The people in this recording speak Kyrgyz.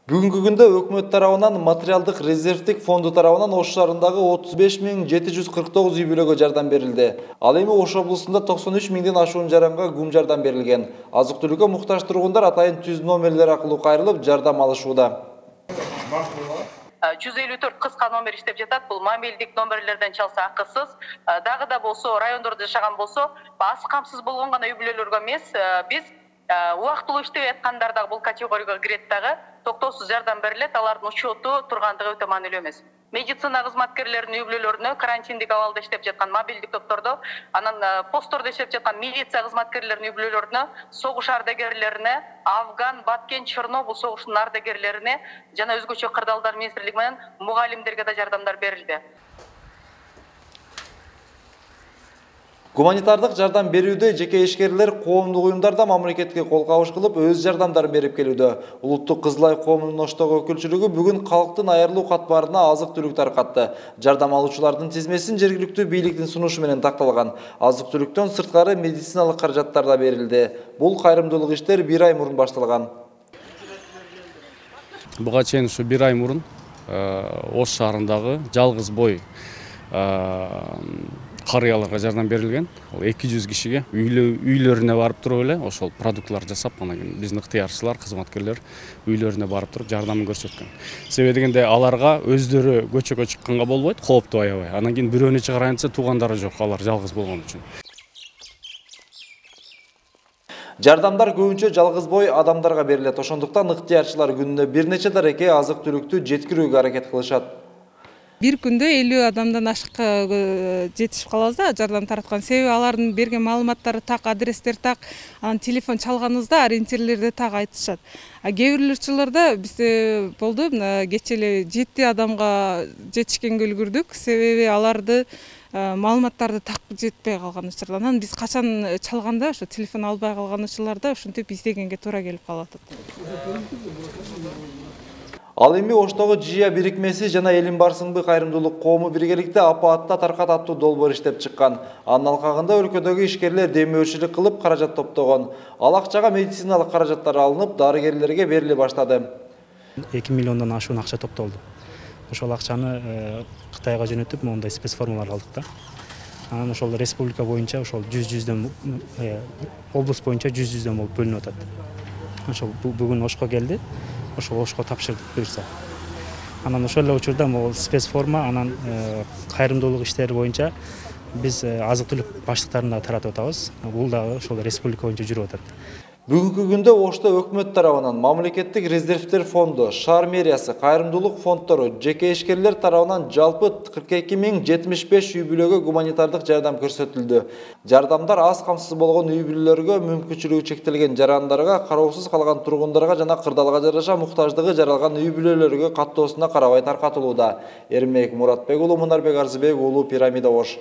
Бүгінгі күндө өкмөт тарабынан материалдык резервдик фонду тарабынан Ош шаарындагы 35.749 үй бүлөгө жардам берилди. Ал эми Ош облусунда 93 миңден ашуун жаранга гум жардам берилген. Азык-түлүккө муктаж тургундар атайын түз номерлер аркылуу кайрылып жардам алышууда. 154 кыска номер иштеп жатат. Бул мобилдик номерлерден чалса акысыз. Дагы да болсо, райондордо жашаган болсо, аз камсыз болгон гана үй бүлөлөргө эмес, биз убактылуу иштеп аткандар дагы бул категорияга кирет дагы. Токтоосуз жардам берилет, алардын учету тургандыгы өтө маанилүү эмес. Медицина кызматкерлеринин үй бүлөлөрүнө карантиндик абалда иштеп жаткан мобилдик топтордо, анан посттордо иштеп жаткан милиция кызматкерлеринин үй бүлөлөрүнө, согуш ардагерлерине, Афган, Баткен, Чернобыль согушунун ардагерлерине жана өзгөчө кырдаалдар министрлиги менен мугалимдерге да жардамдар берилди. Гуманитардык жардам берүүдө жеке ишкерлер коомдук уюмдарда мамлекетке кол кабыш кылып өз жардамдарын берип келүүдө. Улуттук Кызыл Ай коомунун Оштогу өкүлчүлүгү бүгүн калктын айырылуу катмарына азык-түлүк таркатты. Жардам алуучулардын тизмесин жергиликтүү бийликтин сунушу менен такталган. Азык-түлүктөн сырткары медициналык каражаттар да берилди. Бул кайрымдуулук иштер 1 ай мурун башталган. Буга чейин ушу 1 ай мурун Ош шаарындагы жалгыз бой карыяларга жардам берилген. 200 кишиге үйлөрүнө барып туруп эле ошол продуктлар жасап, анан кийин биздин ыктыярчылар, кызматкерлер үйлөрүнө барып туруп жардамын көрсөткөн. Себеби дегенде аларга өздөрү көчөгө чыкканга болбойт, коопту аябай. Анан кийин бирөөнү чыгарайын десе туугандары жок, алар жалгыз болгон үчүн. Жардамдар көбүнчө жалгыз бой адамдарга берилет. Ошондуктан ыктыярчылар күнүнө бир нече дареке азык-түлүктү жеткирүүгө аракет кылышат. Бир күндө 50 адамдан ашык жетишип калабыз да жардам тараткан. Себеби алардын берген маалыматтары так, адрестер так, анан телефон чалганыбызда ориентирлерди так айтышат. Кээ бир учурларда бизде болду, кечээ эле 7 адамга жетишкенге үлгүрдүк. Себеби аларды маалыматтарды так жетпей калган учурда. Анан биз качан чалганда ошо телефон албай калган учурларда ушинтип издегенге туура келип калат. Ал эми Оштогу Жия бирикмеси жана Элим Барсыңбы кайрымдуулук коому биргеликте апаатта таркат аттуу долбоор иштеп чыккан. Анын алкагында өлкөдөгү ишкерлер демөөрчүлүк кылып каражат топтогон. Ал акчага медициналык каражаттар алынып, дарыгерлерге бериле баштады. 2 миллиондон ашуун акча топтолду. Ошол акчаны Кытайга жөнөтүп, мондай спецформалар алдык да. Анан ошол республика боюнча ошол 100-100дөн облус боюнча 100-100дөн болуп бөлүнүп атат. Ошол бүгүн Ошко келди. Ошол Ошко тапшырдык буюрса. Анан ошол эле учурда могул спецформа, анан кайрымдуулук иштери боюнча биз азык-түлүк баштыктарын да таратып атабыз. Бул дагы ошол республика боюнча жүрүп атат. Бүгүнкү күндө Ошто өкмөт тарабынан мамлекеттик резервдер фонду, шаар мэриясы, кайрымдуулук фонддору, жеке ишкерлер тарабынан жалпы 42.075 үй бүлөгө гуманитардык жардам көрсөтүлдү. Жардамдар аз камсыз болгон үй бүлөлөргө, мүмкүнчүлүгү чектелген жарандарга, кароосуз калган тургундарга жана кырдаалга жараша муктаждыгы жаралган үй бүлөлөргө каттоосуна карабай таркатылууда. Эрмек Муратбек уулу, Мунарбек Арзыбек уулу, Пирамида, Ош.